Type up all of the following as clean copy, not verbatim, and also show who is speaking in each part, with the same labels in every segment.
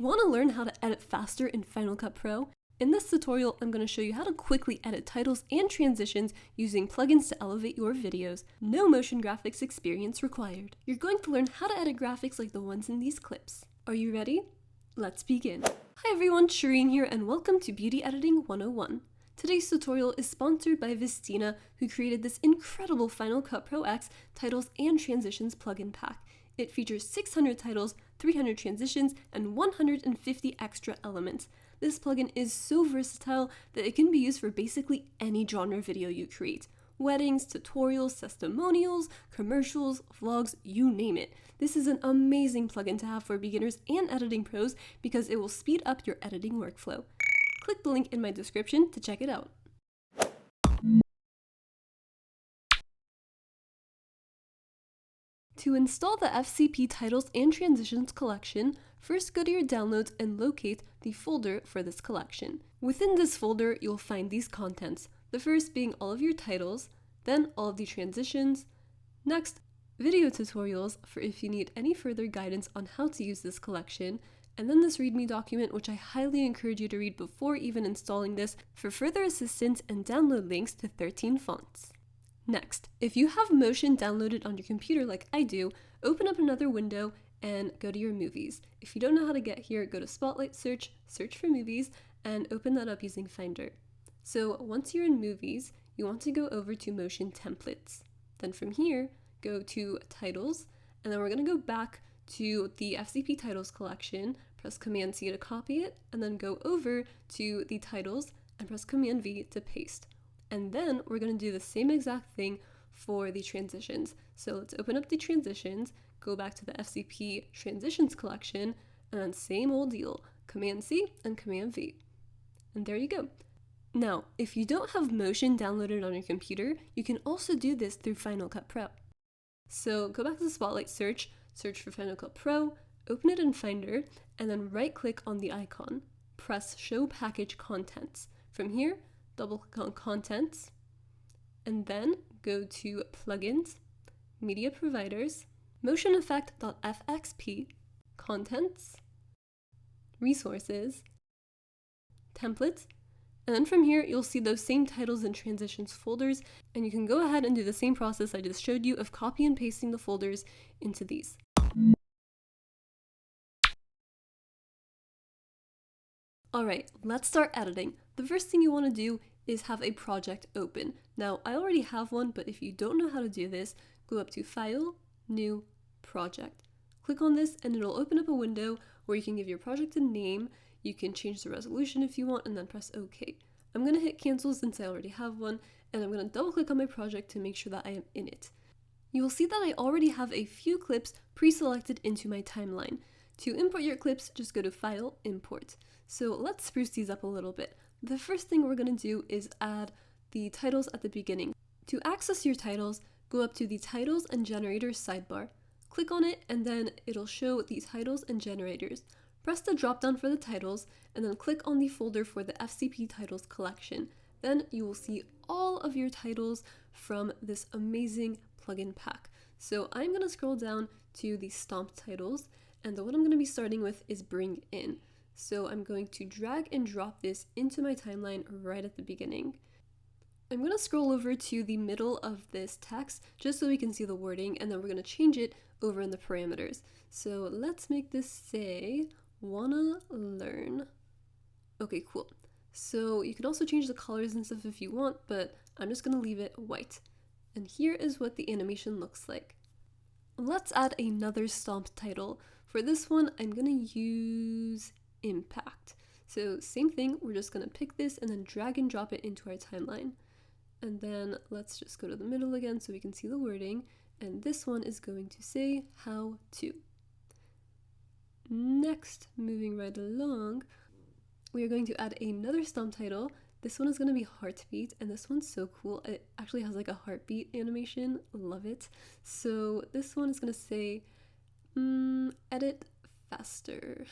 Speaker 1: Want to learn how to edit faster in Final Cut Pro? In this tutorial, I'm going to show you how to quickly edit titles and transitions using plugins to elevate your videos. No motion graphics experience required. You're going to learn how to edit graphics like the ones in these clips. Are you ready? Let's begin. Hi everyone, Shireen here and welcome to Beauty Editing 101. Today's tutorial is sponsored by Vistina, who created this incredible Final Cut Pro X titles and transitions plugin pack. It features 600 titles, 300 transitions, and 150 extra elements. This plugin is so versatile that it can be used for basically any genre video you create. Weddings, tutorials, testimonials, commercials, vlogs, you name it. This is an amazing plugin to have for beginners and editing pros because it will speed up your editing workflow. Click the link in my description to check it out. To install the FCP Titles and Transitions collection, first go to your downloads and locate the folder for this collection. Within this folder, you'll find these contents, the first being all of your titles, then all of the transitions, next, video tutorials for if you need any further guidance on how to use this collection, and then this README document, which I highly encourage you to read before even installing this for further assistance and download links to 13 fonts. Next, if you have Motion downloaded on your computer like I do, open up another window and go to your movies. If you don't know how to get here, go to Spotlight Search, search for movies, and open that up using Finder. So once you're in movies, you want to go over to Motion Templates. Then from here, go to Titles, and then we're going to go back to the FCP Titles collection, press Command C to copy it, and then go over to the Titles and press Command V to paste. And then we're going to do the same exact thing for the transitions. So let's open up the transitions, go back to the FCP Transitions collection, and then same old deal, Command C and Command V. And there you go. Now, if you don't have Motion downloaded on your computer, you can also do this through Final Cut Pro. So go back to the Spotlight Search, search for Final Cut Pro, open it in Finder, and then right-click on the icon. Press Show Package Contents. From here, double-click on Contents, and then go to Plugins, Media Providers, motioneffect.fxp, Contents, Resources, Templates, and then from here you'll see those same titles and transitions folders, and you can go ahead and do the same process I just showed you of copy and pasting the folders into these. Alright, let's start editing. The first thing you want to do is have a project open. Now, I already have one, but if you don't know how to do this, go up to File, New, Project. Click on this and it'll open up a window where you can give your project a name, you can change the resolution if you want, and then press OK. I'm going to hit cancel since I already have one, and I'm going to double click on my project to make sure that I am in it. You will see that I already have a few clips pre-selected into my timeline. To import your clips, just go to File, Import. So let's spruce these up a little bit. The first thing we're going to do is add the titles at the beginning. To access your titles, go up to the Titles and Generators sidebar. Click on it and then it'll show the titles and generators. Press the drop down for the titles and then click on the folder for the FCP Titles collection. Then you will see all of your titles from this amazing plugin pack. So I'm going to scroll down to the Stomp titles, and the one I'm going to be starting with is Bring In. So I'm going to drag and drop this into my timeline right at the beginning. I'm going to scroll over to the middle of this text just so we can see the wording, and then we're going to change it over in the parameters. So let's make this say, wanna learn. Okay, cool. So you can also change the colors and stuff if you want, but I'm just going to leave it white. And here is what the animation looks like. Let's add another Stomp title. For this one, I'm going to use Impact. So same thing, we're just going to pick this and then drag and drop it into our timeline. And then let's just go to the middle again so we can see the wording. And this one is going to say how to. Next, moving right along, we are going to add another Stomp title. This one is going to be Heartbeat, and this one's so cool. It actually has like a heartbeat animation. Love it. So this one is going to say, edit faster.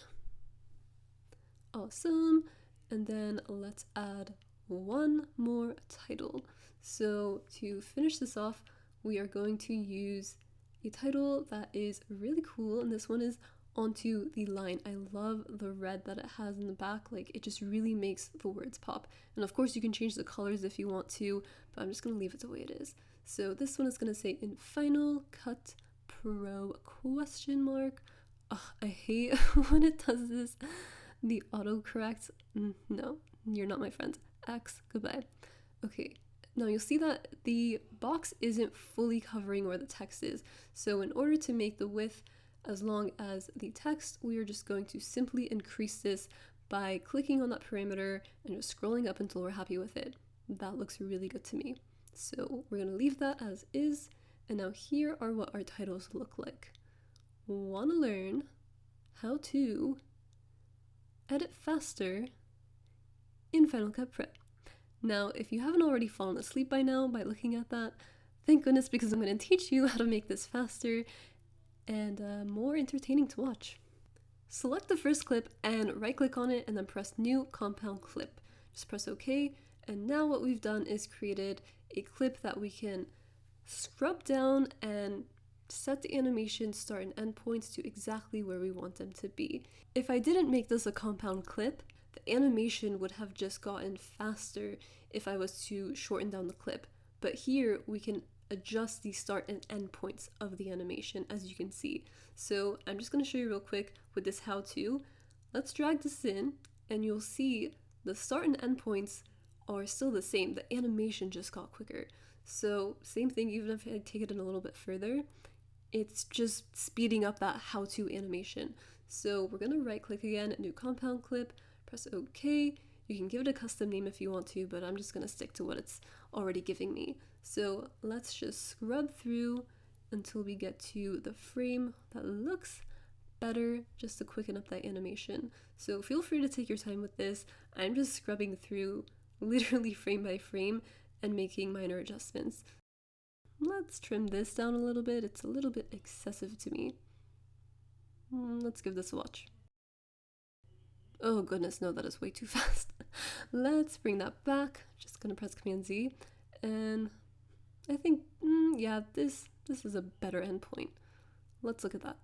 Speaker 1: Awesome. And then let's add one more title. So to finish this off, we are going to use a title that is really cool, and this one is onto the line. I love the red that it has in the back, like it just really makes the words pop. And of course you can change the colors if you want to, but I'm just gonna leave it the way it is. So this one is gonna say in Final Cut Pro ? Ugh, I hate when it does this. The autocorrect, no, you're not my friend. X, goodbye. Okay, now you'll see that the box isn't fully covering where the text is. So in order to make the width as long as the text, we are just going to simply increase this by clicking on that parameter and just scrolling up until we're happy with it. That looks really good to me. So we're going to leave that as is. And now here are what our titles look like. Want to learn how to edit faster in Final Cut Pro. Now, if you haven't already fallen asleep by now by looking at that, thank goodness, because I'm going to teach you how to make this faster and more entertaining to watch. Select the first clip and right click on it and then press New Compound Clip. Just press OK, and now what we've done is created a clip that we can scrub down and set the animation start and end points to exactly where we want them to be. If I didn't make this a compound clip, the animation would have just gotten faster if I was to shorten down the clip. But here we can adjust the start and end points of the animation, as you can see. So I'm just going to show you real quick with this how-to. Let's drag this in and you'll see the start and end points are still the same. The animation just got quicker. So same thing, even if I take it in a little bit further, it's just speeding up that how-to animation. So we're going to right click again, New Compound Clip, press OK. You can give it a custom name if you want to, but I'm just going to stick to what it's already giving me. So let's just scrub through until we get to the frame that looks better, just to quicken up that animation. So feel free to take your time with this. I'm just scrubbing through literally frame by frame and making minor adjustments. Let's trim this down a little bit. It's a little bit excessive to me. Let's give this a watch. Oh goodness, no, that is way too fast. Let's bring that back. Just gonna press Command Z, and I think, yeah, this is a better endpoint. Let's look at that.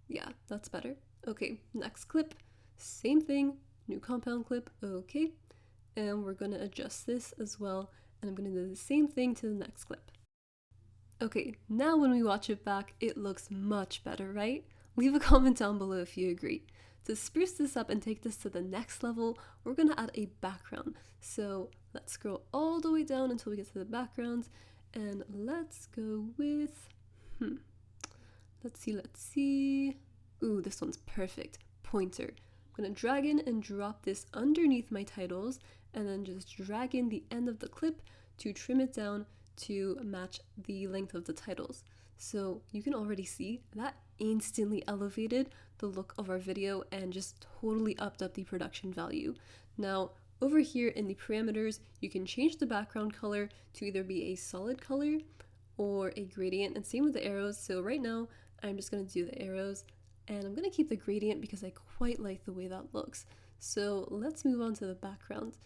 Speaker 1: Yeah, that's better. Okay, next clip, same thing, New Compound Clip, okay. And we're gonna adjust this as well, and I'm gonna do the same thing to the next clip. Okay, now when we watch it back, it looks much better, right? Leave a comment down below if you agree. To spruce this up and take this to the next level, we're gonna add a background. So let's scroll all the way down until we get to the background, and let's go with, let's see. Ooh, this one's perfect. Pointer. I'm gonna drag in and drop this underneath my titles, and then just drag in the end of the clip to trim it down to match the length of the titles. So you can already see that instantly elevated the look of our video and just totally upped up the production value. Now, over here in the parameters, you can change the background color to either be a solid color or a gradient, and same with the arrows. So right now, I'm just gonna do the arrows, and I'm gonna keep the gradient because I quite like the way that looks. So let's move on to the background.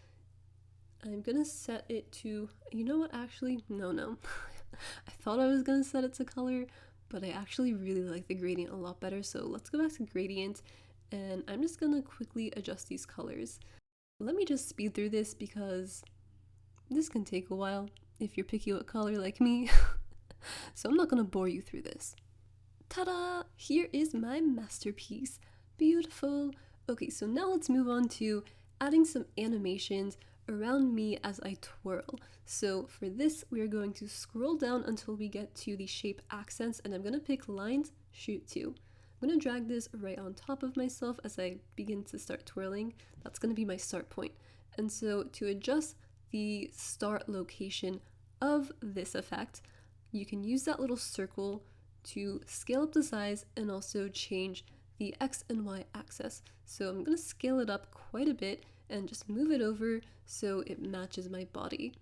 Speaker 1: I'm gonna set it to, you know what, actually, no. I thought I was gonna set it to color, but I actually really like the gradient a lot better. So let's go back to gradient, and I'm just gonna quickly adjust these colors. Let me just speed through this because this can take a while if you're picky with color like me. So I'm not gonna bore you through this. Ta-da! Here is my masterpiece. Beautiful. Okay, so now let's move on to adding some animations around me as I twirl. So for this, we are going to scroll down until we get to the shape accents, and I'm going to pick lines, shoot to. I'm going to drag this right on top of myself as I begin to start twirling. That's going to be my start point. And so to adjust the start location of this effect, you can use that little circle to scale up the size and also change the X and Y axis. So I'm going to scale it up quite a bit and just move it over so it matches my body.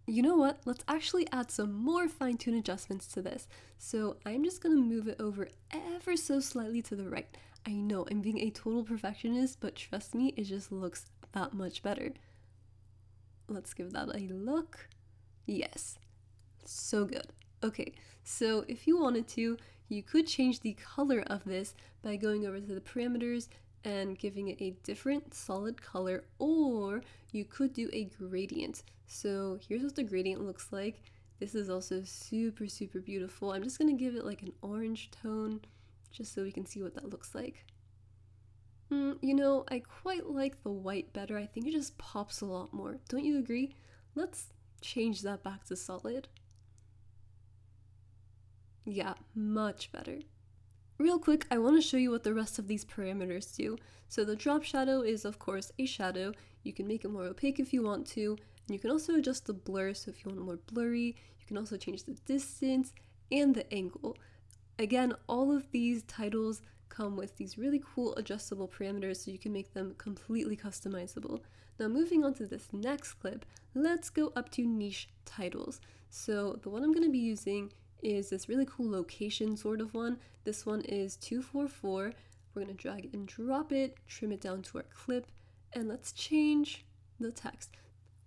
Speaker 1: You know what? Let's actually add some more fine-tune adjustments to this. So I'm just going to move it over ever so slightly to the right. I know I'm being a total perfectionist, but trust me, it just looks that much better. Let's give that a look. Yes, so good. Okay, so if you wanted to, You could change the color of this by going over to the parameters and giving it a different solid color, or you could do a gradient. So here's what the gradient looks like. This is also super, super beautiful. I'm just gonna give it like an orange tone just so we can see what that looks like. You know, I quite like the white better. I think it just pops a lot more. Don't you agree? Let's change that back to solid. Yeah, much better. Real quick, I want to show you what the rest of these parameters do. So the drop shadow is of course a shadow. You can make it more opaque if you want to, and you can also adjust the blur, so if you want it more blurry. You can also change the distance and the angle. Again, all of these titles come with these really cool adjustable parameters so you can make them completely customizable. Now moving on to this next clip, let's go up to niche titles. So the one I'm going to be using is this really cool location sort of one. This one is 244. We're going to drag and drop it, trim it down to our clip, and let's change the text.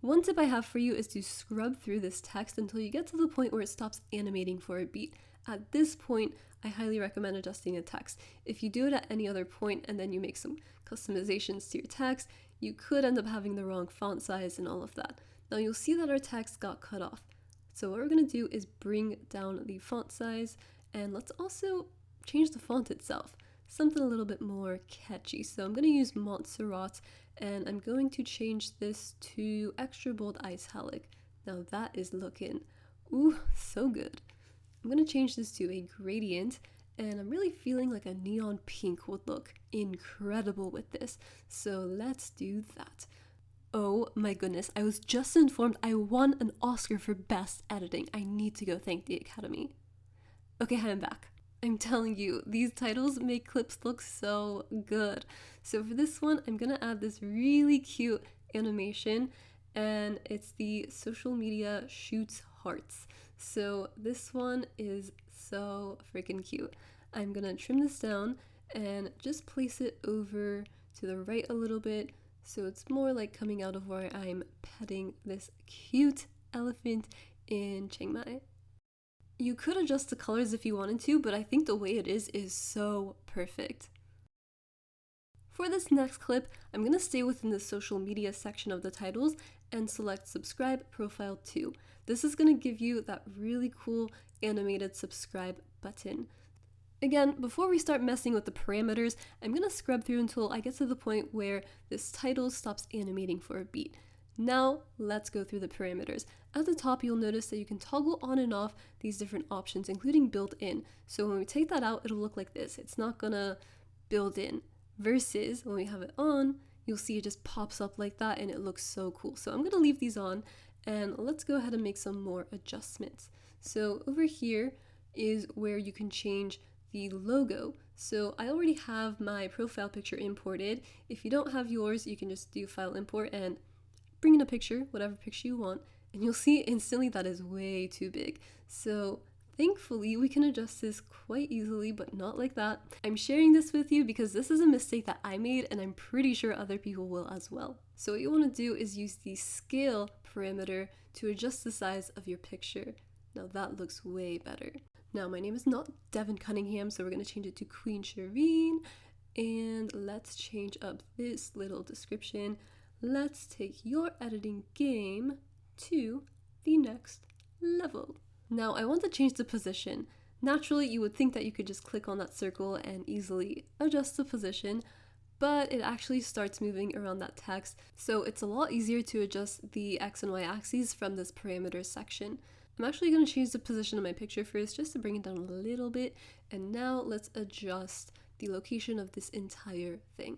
Speaker 1: One tip I have for you is to scrub through this text until you get to the point where it stops animating for a beat. At this point, I highly recommend adjusting the text. If you do it at any other point and then you make some customizations to your text, you could end up having the wrong font size and all of that. Now you'll see that our text got cut off. So what we're going to do is bring down the font size, and let's also change the font itself. Something a little bit more catchy. So I'm going to use Montserrat, and I'm going to change this to extra bold italic. Now that is looking, ooh, so good. I'm going to change this to a gradient, and I'm really feeling like a neon pink would look incredible with this. So let's do that. Oh my goodness, I was just informed I won an Oscar for Best Editing. I need to go thank the Academy. Okay, I'm back. I'm telling you, these titles make clips look so good. So for this one, I'm gonna add this really cute animation, and it's the social media shoots hearts. So this one is so freaking cute. I'm gonna trim this down and just place it over to the right a little bit, so it's more like coming out of where I'm petting this cute elephant in Chiang Mai. You could adjust the colors if you wanted to, but I think the way it is so perfect. For this next clip, I'm going to stay within the social media section of the titles and select subscribe profile 2. This is going to give you that really cool animated subscribe button. Again, before we start messing with the parameters, I'm going to scrub through until I get to the point where this title stops animating for a beat. Now, let's go through the parameters. At the top, you'll notice that you can toggle on and off these different options, including built in. So when we take that out, it'll look like this. It's not going to build in. Versus when we have it on, you'll see it just pops up like that and it looks so cool. So I'm going to leave these on, and let's go ahead and make some more adjustments. So over here is where you can change the logo. So I already have my profile picture imported. If you don't have yours, you can just do file import and bring in a picture, whatever picture you want, and you'll see instantly that is way too big. So thankfully we can adjust this quite easily, but not like that. I'm sharing this with you because this is a mistake that I made, and I'm pretty sure other people will as well. So what you want to do is use the scale parameter to adjust the size of your picture. Now that looks way better. Now, my name is not Devin Cunningham, so we're going to change it to queenshirin, and let's change up this little description. Let's take your editing game to the next level. Now, I want to change the position. Naturally, you would think that you could just click on that circle and easily adjust the position, but it actually starts moving around that text, so it's a lot easier to adjust the X and Y axes from this parameters section. I'm actually going to change the position of my picture first just to bring it down a little bit, and now let's adjust the location of this entire thing.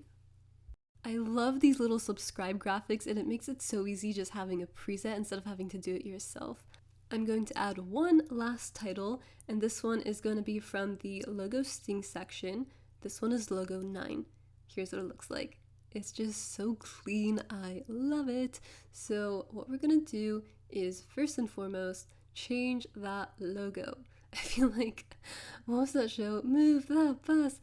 Speaker 1: I love these little subscribe graphics, and it makes it so easy just having a preset instead of having to do it yourself. I'm going to add one last title, and this one is going to be from the logo sting section. This one is logo 9. Here's what it looks like. It's just so clean. I love it. So what we're going to do is first and foremost change that logo. I feel like, what was that show? Move that bus,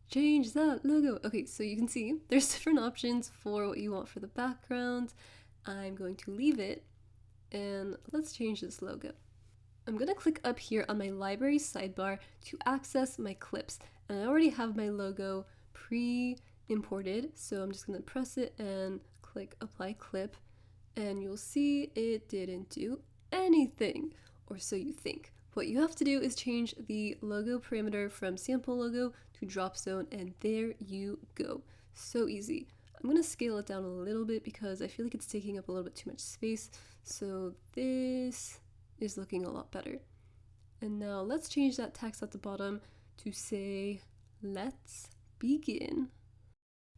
Speaker 1: change that logo. Okay, so you can see there's different options for what you want for the background. I'm going to leave it, and let's change this logo. I'm going to click up here on my library sidebar to access my clips. And I already have my logo pre-imported, so I'm just going to press it and click apply clip. And you'll see it didn't do anything, or so you think. What you have to do is change the logo parameter from sample logo to drop zone, and there you go. So easy. I'm going to scale it down a little bit because I feel like it's taking up a little bit too much space. So this is looking a lot better. And now let's change that text at the bottom to say, let's begin.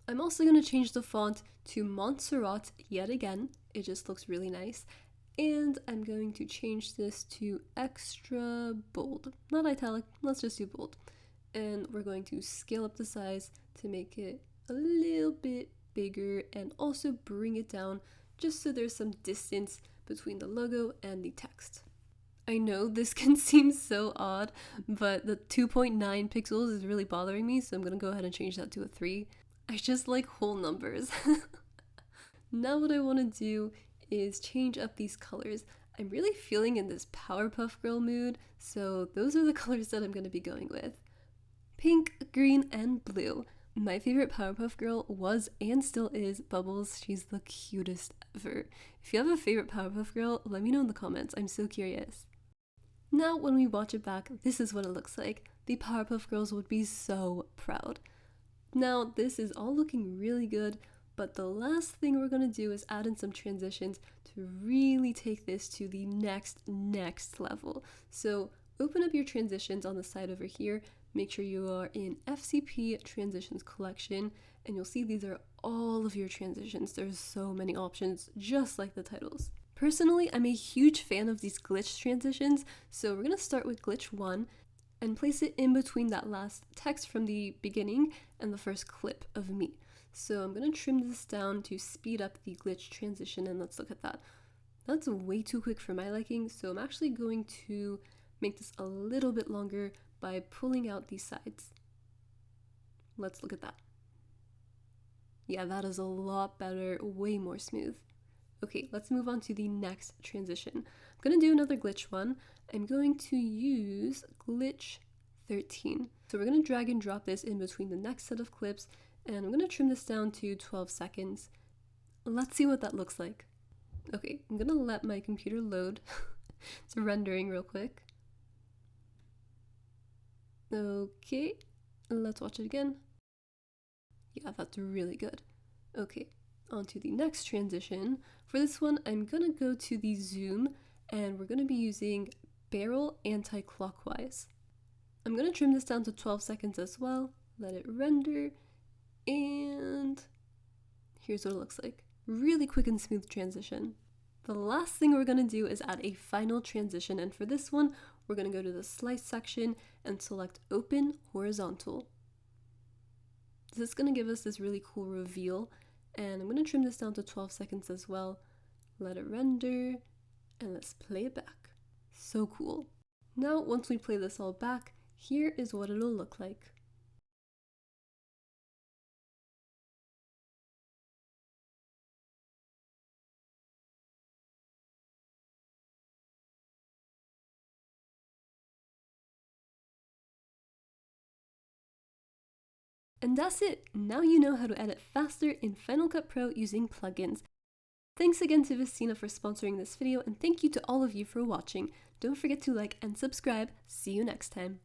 Speaker 1: I'm also going to change the font to Montserrat yet again. It just looks really nice. And I'm going to change this to extra bold. Not italic, let's just do bold. And we're going to scale up the size to make it a little bit bigger and also bring it down just so there's some distance between the logo and the text. I know this can seem so odd, but the 2.9 pixels is really bothering me, so I'm going to go ahead and change that to a 3. I just like whole numbers. Now what I want to do is change up these colors. I'm really feeling in this Powerpuff Girl mood, so those are the colors that I'm going to be going with. Pink, green, and blue. My favorite Powerpuff Girl was and still is Bubbles. She's the cutest ever. If you have a favorite Powerpuff Girl, let me know in the comments. I'm so curious. Now when we watch it back, this is what it looks like. The Powerpuff Girls would be so proud. Now this is all looking really good, but the last thing we're going to do is add in some transitions to really take this to the next level. So open up your transitions on the side over here. Make sure you are in FCP Transitions collection, and you'll see these are all of your transitions. There's so many options, just like the titles. Personally, I'm a huge fan of these glitch transitions, so we're going to start with glitch 1 and place it in between that last text from the beginning and the first clip of me. So I'm going to trim this down to speed up the glitch transition, and let's look at that. That's way too quick for my liking, so I'm actually going to make this a little bit longer by pulling out these sides. Let's look at that. Yeah, that is a lot better, way more smooth. Okay, let's move on to the next transition. I'm going to do another glitch one. I'm going to use glitch 13. So we're going to drag and drop this in between the next set of clips, and I'm going to trim this down to 12 seconds. Let's see what that looks like. Okay, I'm going to let my computer load. It's rendering real quick. Okay, let's watch it again. Yeah, that's really good. Okay, on to the next transition. For this one, I'm going to go to the zoom, and we're going to be using barrel anti-clockwise. I'm going to trim this down to 12 seconds as well, let it render, and here's what it looks like. Really quick and smooth transition. The last thing we're going to do is add a final transition, and for this one, we're going to go to the slice section and select open horizontal. This is going to give us this really cool reveal, and I'm going to trim this down to 12 seconds as well, let it render, and let's play it back. So cool. Now, once we play this all back, here is what it'll look like. And that's it! Now you know how to edit faster in Final Cut Pro using plugins. Thanks again to Vestina for sponsoring this video, and thank you to all of you for watching. Don't forget to like and subscribe. See you next time.